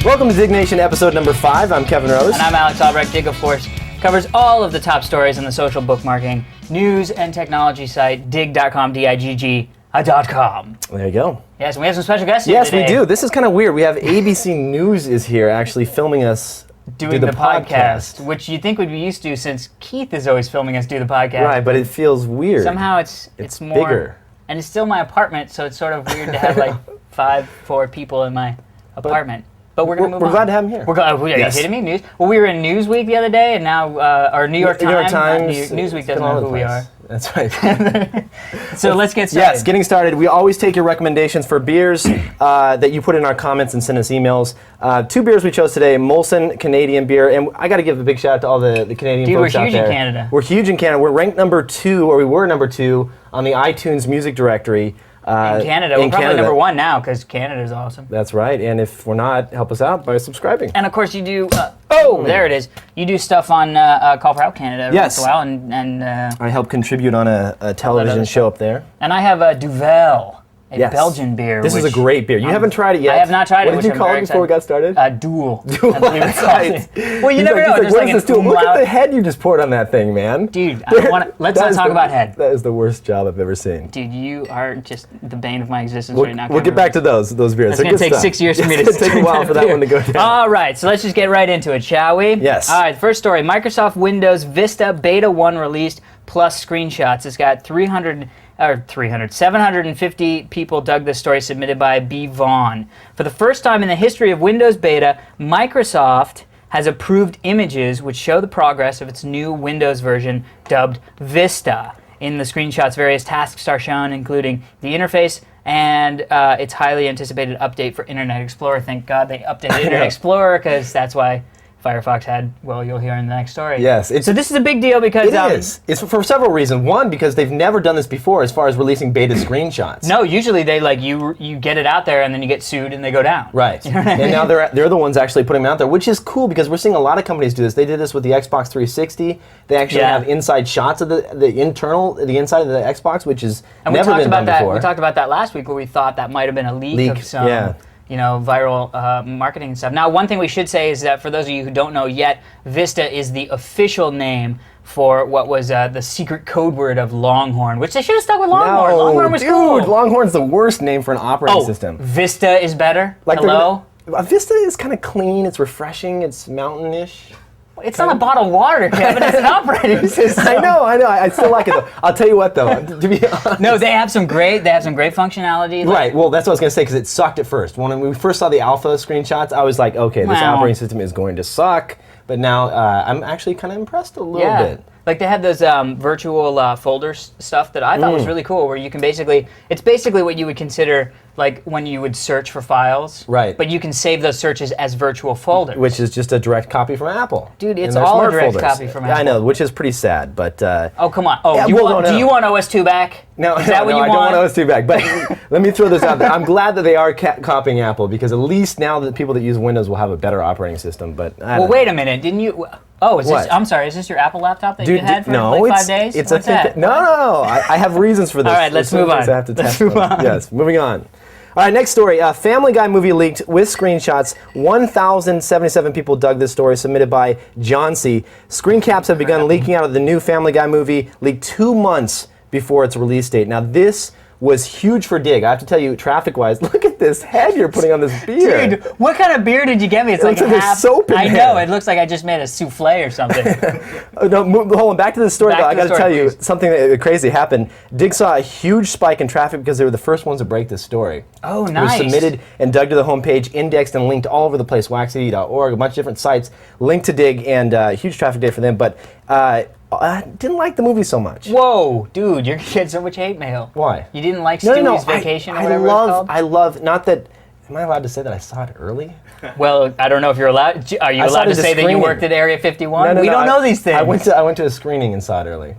Welcome to Diggnation episode number 5. I'm Kevin Rose. And I'm Alex Albrecht. Digg, of course, covers all of the top stories in the social bookmarking, news, and technology site, digg.com, D-I-G-G.com. There you go. Yes, and we have some special guests here today. Yes, we do. This is kind of weird. We have ABC News is here actually filming us doing the podcast, which you think would be used to since Keith is always filming us do the podcast. Right, but it feels weird. Somehow it's more bigger. And it's still my apartment, so it's sort of weird to have like four people in my apartment. But we're going to move on. We're glad to have him here. Are you kidding me? News? Well, we were in Newsweek the other day, and now, or New York Times. Newsweek doesn't know who we are. That's right. So let's get started. Yes, getting started. We always take your recommendations for beers that you put in our comments and send us emails. 2 beers we chose today, Molson Canadian beer, and I got to give a big shout out to all the Canadian folks out there. Dude, we're huge in Canada. We're huge in Canada. We're ranked number 2, or we were number 2 on the iTunes music directory. In Canada. We're probably number 1 now because Canada's awesome. That's right. And if we're not, help us out by subscribing. And of course you do, there it is. You do stuff on Call for Help Canada every once in a while. And I help contribute on a television show up there. And I I have Duvel, a Belgian beer. This is a great beer. You haven't tried it yet. I have not tried it. What did you call it before we got started? Duel. Duel. That's right. Well, you never know. Like, what is this Duel? Look at the head you just poured on that thing, man. Dude, let's not talk about head. That is the worst job I've ever seen. Dude, you are just the bane of my existence right now. We'll get back to those beers. It's going to take 6 years for me to It's going to take a while for that one to go down. All right, so let's just get right into it, shall we? Yes. All right, first story. Microsoft Windows Vista Beta 1 released, plus screenshots. It's got 750 people dug this story, submitted by B. Vaughn. For the first time in the history of Windows Beta, Microsoft has approved images which show the progress of its new Windows version dubbed Vista. In the screenshots, various tasks are shown, including the interface and its highly anticipated update for Internet Explorer. Thank God they updated Internet Explorer, because that's why Firefox had, well, you'll hear in the next story. Yes. So this is a big deal because... It is. It's for several reasons. One, because they've never done this before as far as releasing beta screenshots. No, usually they you get it out there and then you get sued and they go down. Right. You know what I mean? And now they're the ones actually putting them out there, which is cool because we're seeing a lot of companies do this. They did this with the Xbox 360. They actually have inside shots of the inside of the Xbox, which is never been done before. We talked about that last week where we thought that might have been a leak of some... viral marketing and stuff. Now, one thing we should say is that for those of you who don't know yet, Vista is the official name for what was the secret code word of Longhorn, which they should have stuck with Longhorn. No, Longhorn was cool. Dude, Longhorn's the worst name for an operating system. Vista is better? Like hello? Vista is kind of clean, it's refreshing, it's mountain-ish. It's not a bottle of water, Kevin. It's an operating system. I know. I still like it though. I'll tell you what though. To be honest. No, they have some great functionality. Right. Well, that's what I was gonna say because it sucked at first. When we first saw the alpha screenshots, I was like, okay, this operating system is going to suck. But now I'm actually kind of impressed a little bit. Like they had those virtual folders stuff that I thought was really cool, where you can it's basically what you would consider like when you would search for files. Right. But you can save those searches as virtual folders. Which is just a direct copy from Apple. Dude, it's all a direct copy from Apple. I know, which is pretty sad, but... oh, come on. Oh, do you want OS 2 back? No, is that what you want? I don't want OS 2 back, but let me throw this out there. I'm glad that they are copying Apple, because at least now the people that use Windows will have a better operating system, but I don't know. Wait a minute, didn't you... Oh, I'm sorry, is this your Apple laptop that you had for like 5 days? It's What's that? No. I have reasons for this. All right, let's move on. I have to test them. Yes, moving on. All right, next story. Family Guy movie leaked with screenshots. 1,077 people dug this story, submitted by John C. Screen caps have begun leaking out of the new Family Guy movie, leaked 2 months before its release date. Now, this was huge for Digg. I have to tell you, traffic-wise, look at this head you're putting on this beer. Dude, what kind of beer did you get me? It's like half soap in I there. know, it looks like I just made a souffle or something. No, hold on, back to the story though. I got to tell you something crazy happened. Digg saw a huge spike in traffic because they were the first ones to break this story. Oh, nice. It was submitted and dug to the homepage, indexed and linked all over the place, waxcity.org, a bunch of different sites, linked to Digg, and huge traffic day for them, but I didn't like the movie so much. Whoa, dude, you're getting so much hate mail. Why? You didn't like Stewie's Vacation or whatever I love, not that, am I allowed to say that I saw it early? Well, I don't know if you're allowed. Are you allowed to say that you worked at Area 51? We don't know these things. I went to a screening and saw it early.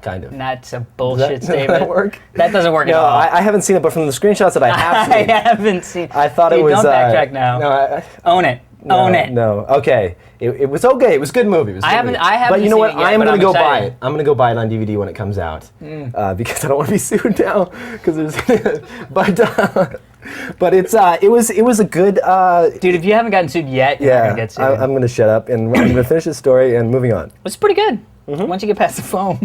Kind of. That's a bullshit statement. Does that work? That doesn't work at all. No, I haven't seen it, but from the screenshots that I have seen. I haven't seen it. I thought it was... Don't backtrack now. No, own it. Own it. No, okay. It was okay. It was a good movie. I haven't But you know what? seen it yet, I am going to go buy excited. it. I'm going to go buy it on DVD when it comes out because I don't want to be sued now. Because there's, but But it was a good. Dude, if you haven't gotten sued yet, you're not gonna get sued. I'm going to shut up and I'm going to finish this story and moving on. It's pretty good. Once you get past the foam.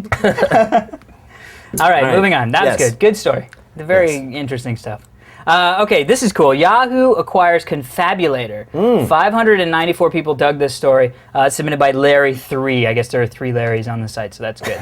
All right, moving on. That was good. Good story. Very interesting stuff. Okay, this is cool. Yahoo acquires Konfabulator. 594 people dug this story, submitted by Larry3. I guess there are 3 Larrys on the site, so that's good.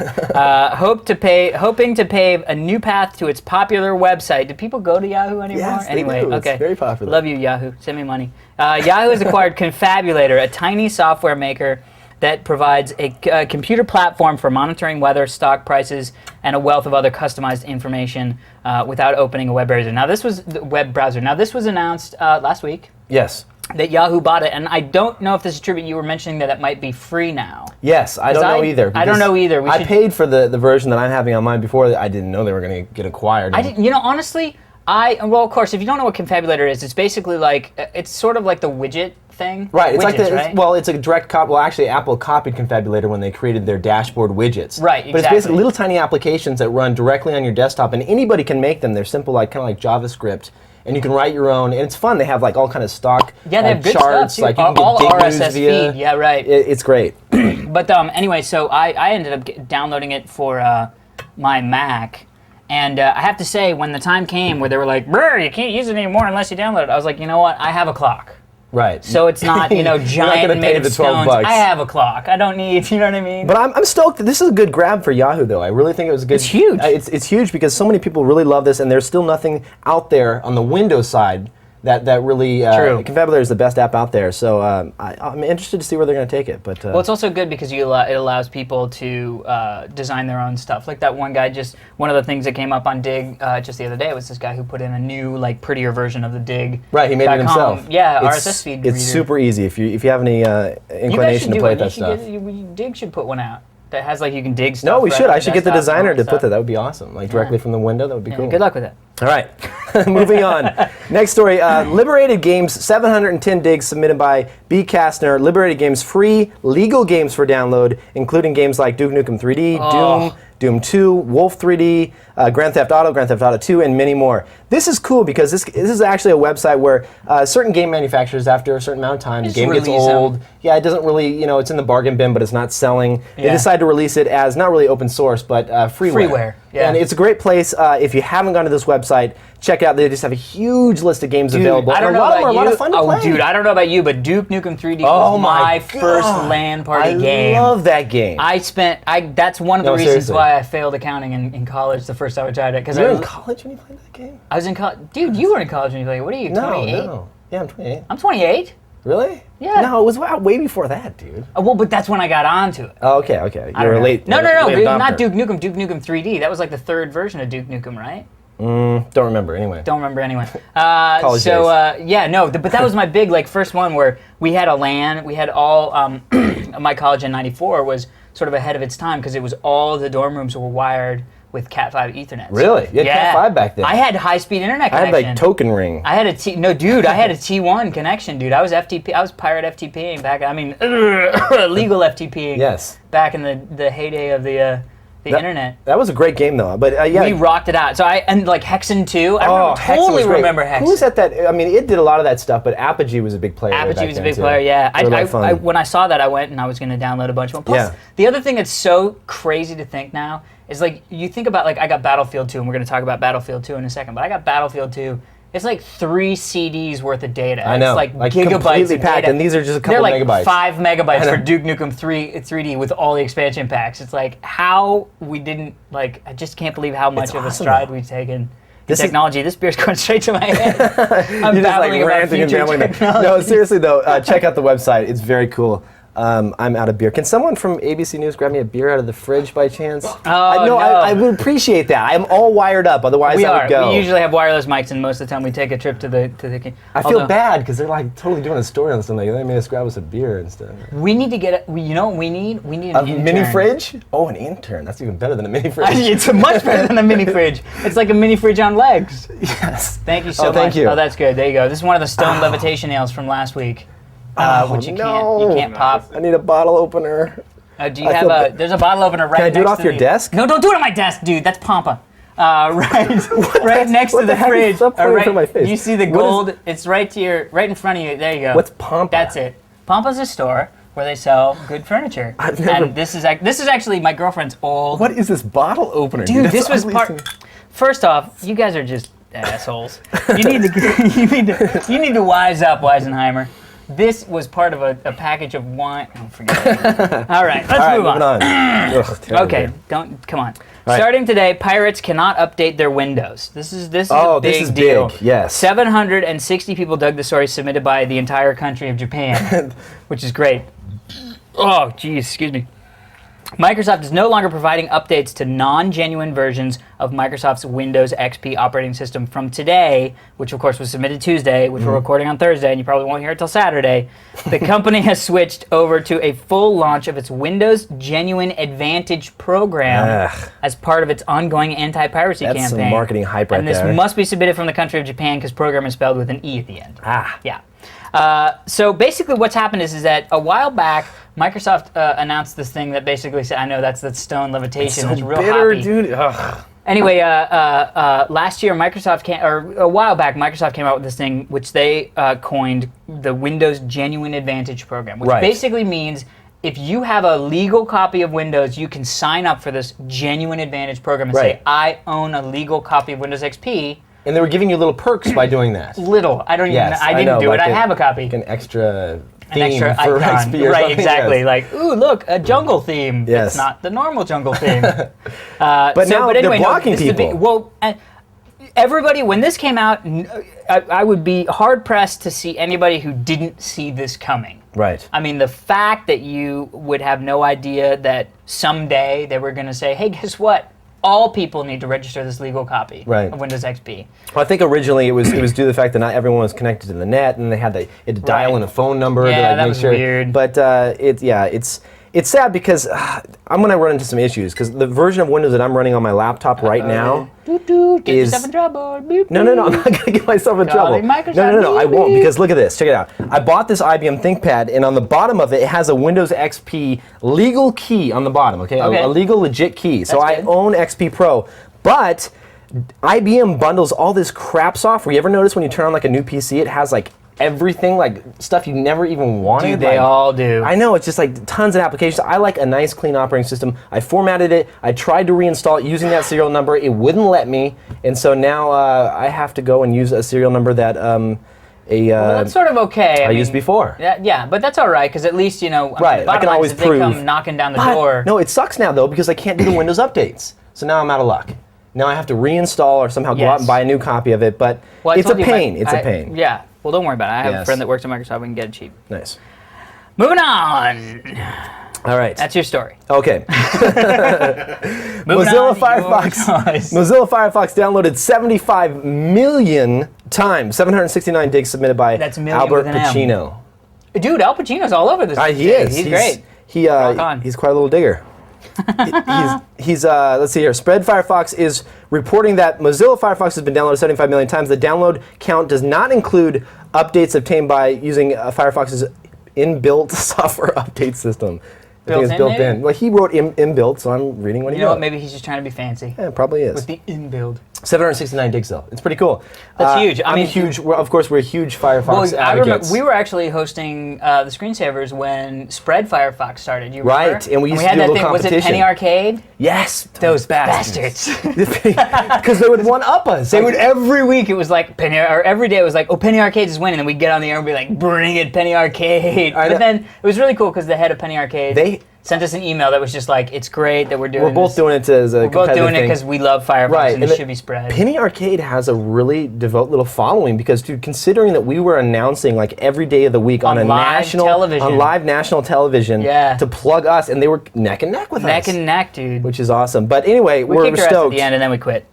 Hoping to pave a new path to its popular website. Do people go to Yahoo anymore? Yes, anyway, they do. okay. It's very popular. Love you, Yahoo. Send me money. Yahoo has acquired Konfabulator, a tiny software maker that provides a computer platform for monitoring weather, stock prices, and a wealth of other customized information without opening a web browser. Now, this was the web browser. Now, this was announced last week. Yes. That Yahoo bought it, and I don't know if this is true, but you were mentioning that it might be free now. Yes, I don't know either. I don't know either. I paid for the version that I'm having on mine before. I didn't know they were going to get acquired. I didn't. You know, honestly, well, of course, if you don't know what Konfabulator is, it's basically like it's sort of like the widget thing. Right. It's widgets, like it's a direct copy. Well, actually, Apple copied Konfabulator when they created their dashboard widgets. Right. Exactly. But it's basically little tiny applications that run directly on your desktop, and anybody can make them. They're simple, kind of like JavaScript, and you can write your own. And it's fun. They have like all kind of stock they have good charts. stuff too. Like you can all get Digg RSS news via. feed. Yeah, right. It's great. But anyway, so I ended up downloading it for my Mac. And I have to say, when the time came where they were like, "Brr, you can't use it anymore unless you download it," I was like, you know what? I have a clock. Right. So it's not, giant made of stones. $12. I have a clock. I don't need, you know what I mean? But I'm stoked. This is a good grab for Yahoo, though. I really think it was a good. It's huge. It's huge because so many people really love this, and there's still nothing out there on the Windows side that really. True. Konfabulator is the best app out there, so I'm interested to see where they're going to take it. But well, it's also good because it allows people to design their own stuff. Like that one guy, one of the things that came up on Digg just the other day was this guy who put in a new, prettier version of the Digg. Right, he made it himself. Yeah, RSS feed reader. It's super easy if you have any inclination to play with that stuff. Digg should put one out that has you can dig stuff. No, we should. I should get the designer to stuff. put that. That would be awesome. Directly from the window. That would be cool. Good luck with that. All right, moving on. Next story, Liberated Games, 710 digs submitted by B. Kastner. Liberated Games, free legal games for download, including games like Duke Nukem 3D, Doom 2, Wolf 3D, Grand Theft Auto 2, and many more. This is cool because this is actually a website where certain game manufacturers, after a certain amount of time, the game gets old. Yeah, it doesn't really, it's in the bargain bin, but it's not selling. They decide to release it as not really open source, but freeware. Yeah. And it's a great place. If you haven't gone to this website, check it out. They just have a huge list of games available. I don't know about you. A lot of fun to play. Dude, I don't know about you, but Duke Nukem 3D was my first LAN party game. I love that game. That's one of the reasons why I failed accounting in college the first time I tried it. You were in college when you played that game? I was in college. Dude, you were in college when you played it. What are you, 28? No. Yeah, I'm 28. I'm 28. Really? Yeah. No, it was way before that, dude. Well, but that's when I got onto it. Oh, okay. You were late. No, late not Duke Nukem. Duke Nukem 3D. That was the third version of Duke Nukem, right? Don't remember anyway. College days. But that was my big first one where we had a LAN. We had all my college in '94 was sort of ahead of its time because it was all the dorm rooms were wired with Cat5 Ethernet. Really? You had Cat5 back then? I had high-speed internet connection. I had Token Ring. I had a T1 connection, dude. I was pirate FTPing back. Legal FTPing. Yes. Back in the heyday of the internet. That was a great game though. But we rocked it out. So Hexen 2. I totally remember Hexen. Who was at that? I mean, it did a lot of that stuff, but Apogee was a big player. Apogee was a big player. Yeah. When I saw that, I went and I was going to download a bunch of them. Plus, the other thing that's so crazy to think now is you think about I got Battlefield 2, and we're going to talk about Battlefield 2 in a second. But I got Battlefield 2. It's 3 CDs worth of data. I know. It's gigabytes of packed, data. and these are just a couple megabytes. They're 5 megabytes for Duke Nukem 3D with all the expansion packs. It's how we didn't I just can't believe how much of a stride we've taken. This technology. This beer's going straight to my head. I'm babbling about future technology. No, seriously though, check out the website. It's very cool. I'm out of beer. Can someone from ABC News grab me a beer out of the fridge by chance? No. I would appreciate that. I'm all wired up. Otherwise, I would go. We usually have wireless mics, and most of the time we take a trip to the. I feel bad because they're totally doing a story on something. They made us grab us a beer and stuff. We need to get we need an intern. Mini fridge? Oh, an intern. That's even better than a mini fridge. It's much better than a mini fridge. It's like a mini fridge on legs. Yes. Thank you so much. Thank you. Oh, that's good. There you go. This is one of the stone levitation ales from last week. Which you can't pop. I need a bottle opener. Do you have there's a bottle opener right next to Can I do it off your desk? No, don't do it on my desk, dude. That's Pampa. right next to What the the heck? fridge. Stop pointing in front of my face. You see the What is- gold? It's right in front of you. There you go. What's Pampa? That's it. Pampa's a store where they sell good furniture. I've never- And this is actually my girlfriend's old. What is this bottle opener? Dude, That's this the was ugliest part. thing. First off, you guys are just assholes. You need to wise up, Weisenheimer. This was part of a package of wine. Oh, forget it. All right, let's move moving on. Ugh, terrible. Okay, come on. right. Starting today, pirates cannot update their Windows. This is Oh, a big this is deal. big, yes. 760 people dug the story submitted by the entire country of Japan, which is great. Oh, geez, excuse me. Microsoft is no longer providing updates to non-genuine versions of Microsoft's Windows XP operating system from today, which of course was submitted Tuesday, which we're recording on Thursday, and you probably won't hear it till Saturday. The company has switched over to a full launch of its Windows Genuine Advantage program as part of its ongoing anti-piracy That's campaign. some marketing hype right and this there. must be submitted from the country of Japan because program is spelled with an E at the end. Ah. Yeah. So basically what's happened is that a while back, Microsoft announced this thing that basically said, I know that's the stone levitation, So it's real bitter, happy. dude. Ugh. Anyway, last year, a while back, Microsoft came out with this thing which they coined the Windows Genuine Advantage program, which Right. basically means if you have a legal copy of Windows, you can sign up for this Genuine Advantage program and Right. say, I own a legal copy of Windows XP. And they were giving you little perks by doing that. Little. I don't even Yes, I didn't know, do like it. I have a copy. Like an extra theme An extra for icon. XP or Right, something. exactly. Yes. Like, ooh, look, a jungle theme. Yes. It's not the normal jungle theme. But now they're blocking this is the people. big- well, everybody, when this came out, I would be hard pressed to see anybody who didn't see this coming. Right. I mean, the fact that you would have no idea that someday they were going to say, hey, guess what? All people need to register this legal copy Right. of Windows XP. Well, I think originally it was due to the fact that not everyone was connected to the net, and they had to dial Right. in a phone number Yeah, to like, that make was sure. weird. But it's sad because I'm gonna run into some issues because the version of Windows that I'm running on my laptop right now. Get Is- yourself in trouble. Boop, No, I'm not gonna get myself in trouble. Calling Microsoft. No, I Beep, won't beep. because look at this. Check it out. I bought this IBM ThinkPad, and on the bottom of it, it has a Windows XP legal key on the bottom. Okay, Okay. A legal legit key. So That's I good. own XP Pro, but IBM bundles all this crap software. You ever notice when you turn on like a new PC, it has like everything, like stuff you never even wanted? Dude, they like, all do. I know, it's just like tons of applications. I like a nice, clean operating system. I formatted it. I tried to reinstall it using that serial number. It wouldn't let me, and so now I have to go and use a serial number that Well, that's sort of okay. I used before. Yeah, but that's all right because at least Right, the bottom I can line always is if they prove. come knocking down the But, door. no, it sucks now though because I can't do the Windows updates. So now I'm out of luck. Now I have to reinstall or somehow go out Yes. and buy a new copy of it. But Well, I it's a told you, pain. It's a pain. Yeah. Well, don't worry about it. I have a Yes. friend that works at Microsoft. We can get it cheap. Nice. Moving on. All right. That's your story. Okay. Moving Mozilla on, Firefox. your choice. Mozilla Firefox downloaded 75 million times. 769 digs submitted by That's million Albert with an M. Pacino. Dude, Al Pacino's all over this. He is. He's great. Rock on. He's quite a little digger. he's let's see here. Spread Firefox is reporting that Mozilla Firefox has been downloaded 75 million times. The download count does not include updates obtained by using Firefox's inbuilt software update system. I think Built it's in, built maybe? in. Well, he wrote inbuilt, so I'm reading what You he know wrote. what? Maybe he's just trying to be fancy. Yeah, it probably is. With the in-build. 769 digs though. It's pretty cool. That's huge. I mean, huge. Of course, we're huge Firefox Well, I remember advocates. we were actually hosting the screensavers when Spread Firefox started. You remember? Right, and we used to had do a that little thing. Was it competition. Penny Arcade? Yes, Those bastards. Because they would one up us. They would every week. It was like Penny, or every day it was like, oh, Penny Arcade is winning, and we'd get on the air and be like, bring it, Penny Arcade. I know. But then it was really cool because the head of Penny Arcade They- sent us an email that was just like, it's great that we're doing. We're both this. doing it as a We're both competitive doing it thing. because we love Firefox Right, and and it the- should be spread. Penny Arcade has a really devout little following because, dude, considering that we were announcing like every day of the week on a live national, television. on live national television, Yeah. to plug us, and they were neck and neck with Neck us, and neck, dude. which is awesome. But anyway, We we're kicked our ass at stoked. the end and then we quit.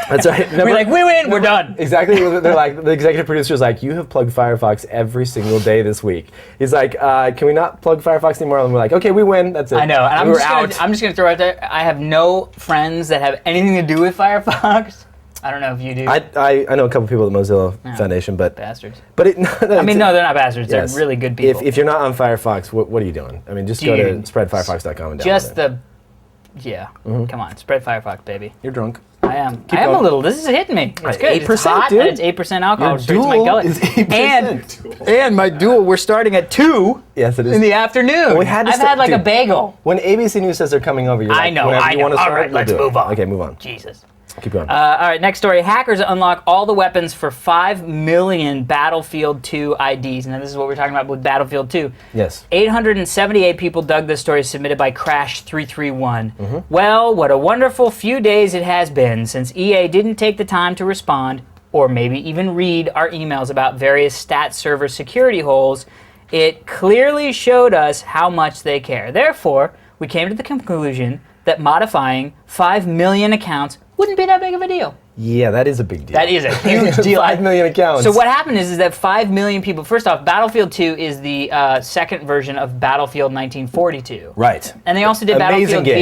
That's right. We're like, we win, we're done. Exactly. They're like, the executive producer's like, you have plugged Firefox every single day this week. He's like, can we not plug Firefox anymore? And we're like, okay, we win. That's it. I know, and we were out. I'm just gonna throw out there. I have no friends that have anything to do with Firefox. I don't know if you do. I know a couple people at the Mozilla Foundation, but Bastards. it. I mean, no, they're not bastards. Yes. They're really good people. If you're not on Firefox, what are you doing? I mean, just go to Dude, spreadfirefox.com and download just it. Come on, spread Firefox, baby. You're drunk. I am. Keep I am going. a little. This is hitting me. It's good. 8%, It's hot, dude. and it's 8% alcohol. Your Straight to my Duel gullet. is 8%. And my Duel, we're starting at 2 Yes, it is. in the afternoon. We had to I've start- had like a dude. bagel. When ABC News says they're coming over, you're like, I know. whenever I you know. want to All start, right, let's we'll do it. move on. Okay, move on. Jesus. Keep going. All right, next story. Hackers unlock all the weapons for 5 million Battlefield 2 IDs. Now, this is what we're talking about with Battlefield 2. Yes. 878 people dug this story, submitted by Crash331. Mm-hmm. Well, what a wonderful few days it has been since EA didn't take the time to respond, or maybe even read our emails about various stat server security holes. It clearly showed us how much they care. Therefore, we came to the conclusion that modifying 5 million accounts wouldn't be that big of a deal. Yeah, that is a big deal. That is a huge deal. 5 million accounts. So what happened is that 5 million people, first off, Battlefield 2 is the second version of Battlefield 1942. Right. And they also did Amazing Battlefield game.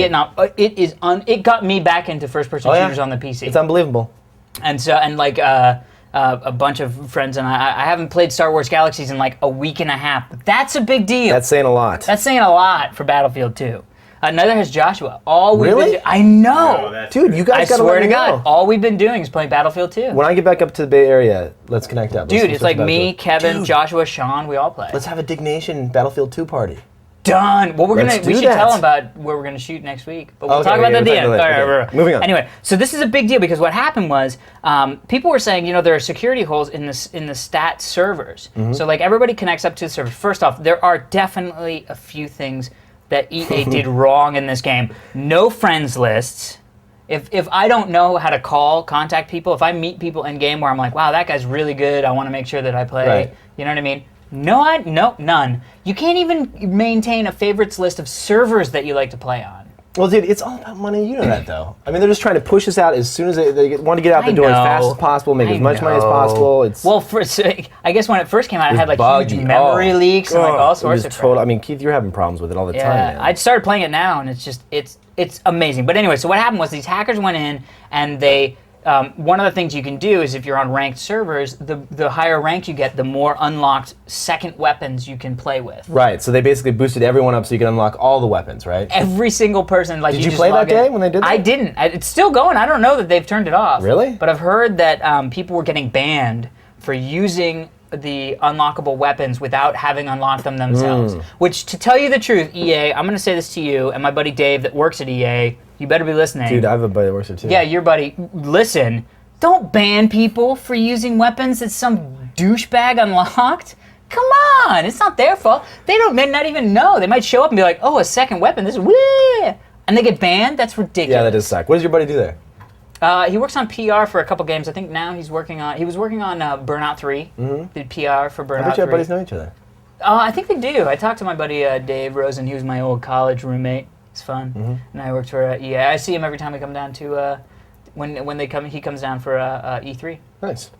Vietnam. It got me back into first-person shooters on the PC. It's unbelievable. And so, a bunch of friends and I haven't played Star Wars Galaxies in like a week and a half. But that's a big deal. That's saying a lot. That's saying a lot for Battlefield 2. Neither has Joshua. Really? I know. Dude, you I guys gotta swear let to me God, know. all we've been doing is playing Battlefield 2. When I get back up to the Bay Area, let's connect up. Dude, it's like me, Kevin, Dude. Joshua, Sean, we all play. Let's have a Diggnation Battlefield 2 party. Done. Well, Let's we do should that. tell them about where we're going to shoot next week, but we'll Okay, talk about that at the we'll end. talk about that. All right, Okay. Moving on. Anyway, so this is a big deal because what happened was people were saying, there are security holes in the stat servers. Mm-hmm. So like everybody connects up to the server. First off, there are definitely a few things that EA did wrong in this game. No friends lists. If I don't know how to contact people, if I meet people in game where I'm like, wow, that guy's really good, I want to make sure that I play. Right. You know what I mean? No, none. You can't even maintain a favorites list of servers that you like to play on. Well, dude, it's all about money. You know that, though. I mean, they're just trying to push us out as soon as they want to get out the I door as know. fast as possible, make I as much money as know. possible. It's Well, I guess when it first came out, it had like buggy. huge memory Oh, leaks and like God. all It sorts was of crap. total. I mean, Keith, you're having problems with it all the time, man. I started playing it now, and it's amazing. But anyway, so what happened was these hackers went in, and they one of the things you can do is if you're on ranked servers, the higher rank you get, the more unlocked second weapons you can play with. Right. So they basically boosted everyone up so you can unlock all the weapons, right? Every single person, like Did you just play that log in. day when they did that? I didn't. It's still going. I don't know that they've turned it off. Really? But I've heard that people were getting banned for using the unlockable weapons without having unlocked them themselves. Which, to tell you the truth, EA, I'm going to say this to you and my buddy Dave that works at EA. You better be listening. Dude, I have a buddy that works there too. Yeah, your buddy. Listen, don't ban people for using weapons that some douchebag unlocked. Come on, it's not their fault. They may not even know. They might show up and be like, "Oh, a second weapon. This is woo," and they get banned. That's ridiculous. Yeah, that does suck. What does your buddy do there? He works on PR for a couple games. I think now he was working on Burnout 3. Did PR for Burnout 3. I bet your buddies know each other. I think they do. I talked to my buddy Dave Rosen. He was my old college roommate. It's fun. And I worked for EA. I see him every time we come down to when they come. He comes down for E3. Nice.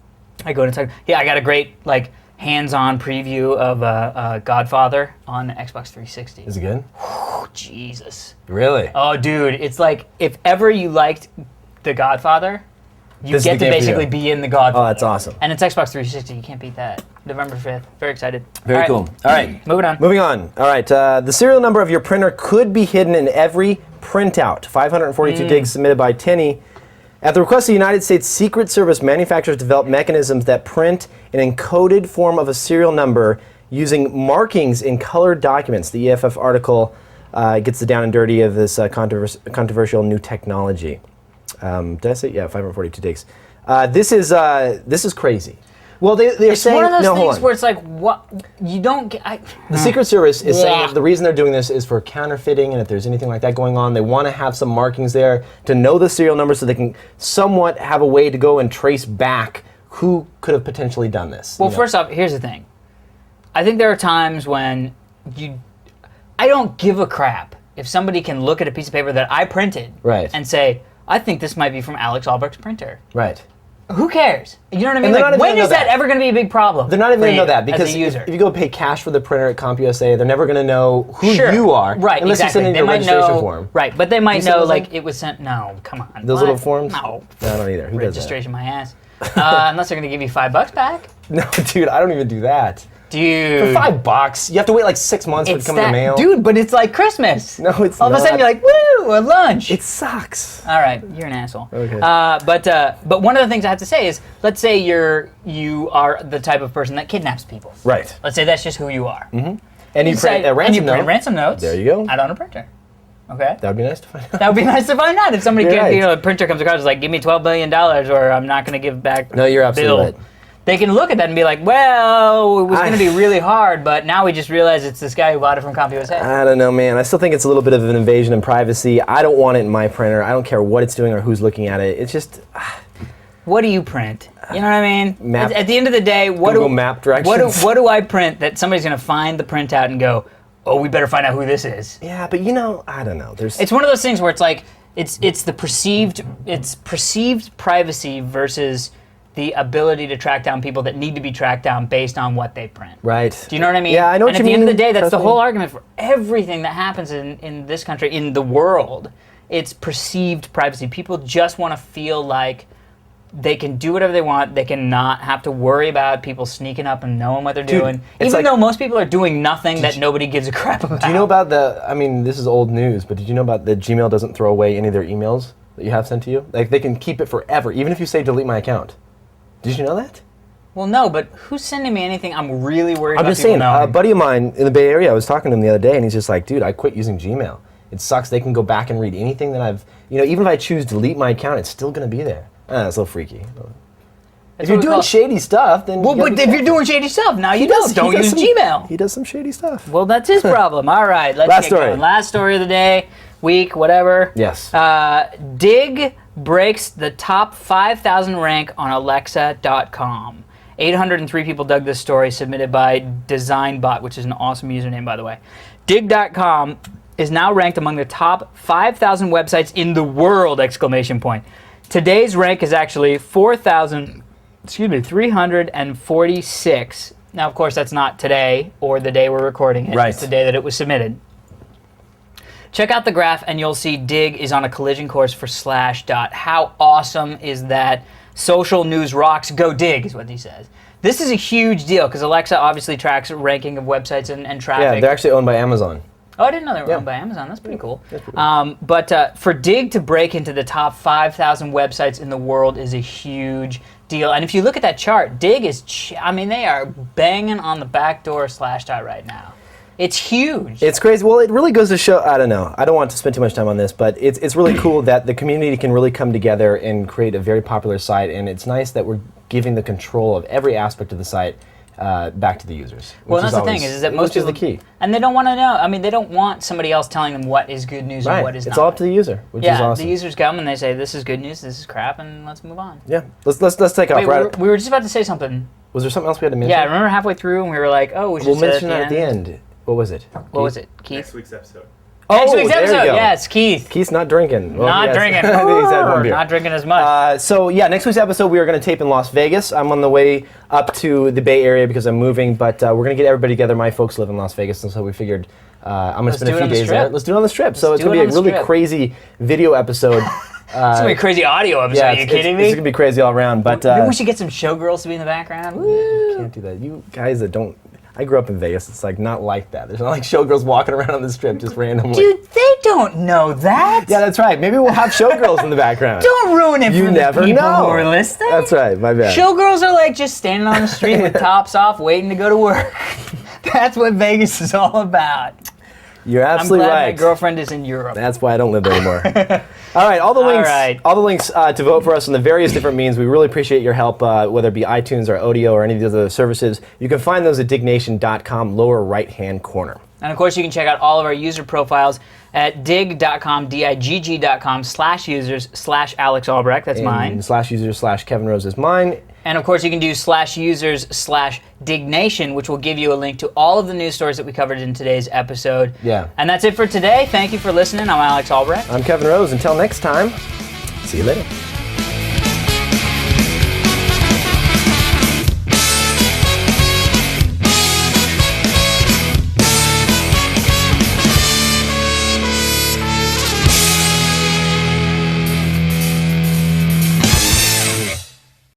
I go to talk. Yeah, I got a great hands-on preview of Godfather on Xbox 360. Is it good? Oh, Jesus. Really? Oh, dude, it's like if ever you liked The Godfather, you This is get the to game for basically you. be in The Godfather. Oh, that's awesome. And it's Xbox 360. You can't beat that. November 5th. Very excited. Very All right. cool. All right. Moving on. Moving on. All right. The serial number of your printer could be hidden in every printout. 542 digs submitted by Tinny. At the request of the United States Secret Service, manufacturers develop mechanisms that print an encoded form of a serial number using markings in colored documents. The EFF article gets the down and dirty of this controversial new technology. Did I say? Yeah, 542 digs. This is crazy. Well, they're It's saying one of those no, hold things on. where it's like, what? You don't get... The Secret Service is saying Yeah. that the reason they're doing this is for counterfeiting, and if there's anything like that going on, they want to have some markings there to know the serial number so they can somewhat have a way to go and trace back who could have potentially done this. Well, you know? first off, here's the thing. I think there are times when I don't give a crap if somebody can look at a piece of paper that I printed Right. and say, I think this might be from Alex Albrecht's printer. Right. Who cares? You know what I mean? they're not Like, even when gonna is know that that. ever going to be a big problem? They're not even for going to know you that as because a user? if you go pay cash for the printer at CompuSA, they're never going to know who Sure. you are Right, unless exactly. you send in They your might registration know, form. Right, but they might You seen know those like things? it was sent. No, come on. Those What? little forms? No. No, I don't either. Who does Registration my ass. Unless they're going to give you $5 back. that? No, dude, I don't even do that. Dude. For $5, you have to wait like 6 months for it to come in the mail. Dude, but it's like Christmas. No, it's All of a sudden not. you're like, woo, a lunch. It sucks. All right, you're an asshole. Okay. But one of the things I have to say is, let's say you are the type of person that kidnaps people. Right. Let's say that's just who you are. Mm-hmm. And you print a ransom note. Ransom notes. There you go. Out on a printer. Okay. That would be nice to find out. That would be nice to find out if somebody, You're right. a printer comes across and is like, give me $12 billion or I'm not going to give back. No, you're absolutely bill. right. They can look at that and be like, well, it was going to be really hard, but now we just realize it's this guy who bought it from CompUSA. I don't know, man. I still think it's a little bit of an invasion of privacy. I don't want it in my printer. I don't care what it's doing or who's looking at it. It's just... What do you print? You know what I mean? Map, at the end of the day, Google map directions. What do I print that somebody's going to find the printout and go, oh, we better find out who this is? Yeah, but I don't know. It's one of those things where it's like, it's perceived privacy versus the ability to track down people that need to be tracked down based on what they print. Right. Do you know what I mean? Yeah, I know what you mean. And at the end of the day, that's the Trust me. whole argument for everything that happens in this country, in the world. It's perceived privacy. People just want to feel like they can do whatever they want. They can not have to worry about people sneaking up and knowing what they're doing. Even though most people are doing nothing that nobody gives a crap about. Do you know about this is old news, but did you know about the Gmail doesn't throw away any of their emails that you have sent to you? Like, they can keep it forever, even if you say delete my account. Did you know that? Well, no, but who's sending me anything I'm really worried about? I'm just saying, a buddy of mine in the Bay Area, I was talking to him the other day, and he's just like, dude, I quit using Gmail. It sucks. They can go back and read anything that I've, even if I choose delete my account, it's still going to be there. It's a little freaky. If you're doing shady stuff, then... Well, but if you're doing shady stuff, now you don't use Gmail. He does some shady stuff. Well, that's his problem. All right, let's get going. Last story of the day, week, whatever. Yes. Digg breaks the top 5,000 rank on Alexa.com. 803 people dug this story, submitted by DesignBot, which is an awesome username, by the way. Digg.com is now ranked among the top 5,000 websites in the world! ! Today's rank is actually 4,346. Now, of course, that's not today or the day we're recording it. Right. It's the day that it was submitted. Check out the graph and you'll see Digg is on a collision course for Slashdot. How awesome is that? Social news rocks, go Digg is what he says. This is a huge deal because Alexa obviously tracks ranking of websites and traffic. Yeah, they're actually owned by Amazon. Oh, I didn't know they were owned by Amazon. That's pretty cool. But for Digg to break into the top 5,000 websites in the world is a huge deal. And if you look at that chart, Digg is, they are banging on the back door of Slashdot right now. It's huge. It's crazy. Well, it really goes to show, I don't know. I don't want to spend too much time on this, but it's really cool that the community can really come together and create a very popular site. And it's nice that we're giving the control of every aspect of the site back to the users. Well, that's the thing is that most people, is the key. And they don't want to know. They don't want somebody else telling them what is good news and what is not. It's all up to the user, which is awesome. The users come and they say, this is good news, this is crap, and let's move on. Yeah, let's take off. Wait, we were just about to say something. Was there something else we had to mention? Yeah, I remember halfway through and we were like, oh, we should We'll mention that at the end. What was it? What was it, Keith? Next week's episode. Next week's episode, yes, Keith. Keith's not drinking. Well, not drinking. Not drinking as much. So yeah, next week's episode we are going to tape in Las Vegas. I'm on the way up to the Bay Area because I'm moving, but we're going to get everybody together. My folks live in Las Vegas, and so we figured I'm going to spend a few days there. Let's do it on the Strip. So it's going to be a really crazy video episode. It's going to be a crazy audio episode. Are you kidding me? It's going to be crazy all around. But maybe we should get some showgirls to be in the background. You can't do that. You guys that don't... I grew up in Vegas. It's not like that. There's not like showgirls walking around on the Strip just randomly. Dude, they don't know that. Yeah, that's right. Maybe we'll have showgirls in the background. Don't ruin it for the people who are listening. That's right. My bad. Showgirls are just standing on the street with tops off, waiting to go to work. That's what Vegas is all about. You're absolutely right. I'm glad my girlfriend is in Europe. That's why I don't live there anymore. All right, all the links to vote for us on the various different means. We really appreciate your help, whether it be iTunes or Odeo or any of these other services. You can find those at Diggnation.com, lower right-hand corner. And of course, you can check out all of our user profiles at Digg.com, Digg.com/users/Alex Albrecht. That's mine. /users/Kevin Rose is mine. And of course, you can do /users/Diggnation, which will give you a link to all of the news stories that we covered in today's episode. Yeah. And that's it for today. Thank you for listening. I'm Alex Albrecht. I'm Kevin Rose. Until next time, see you later.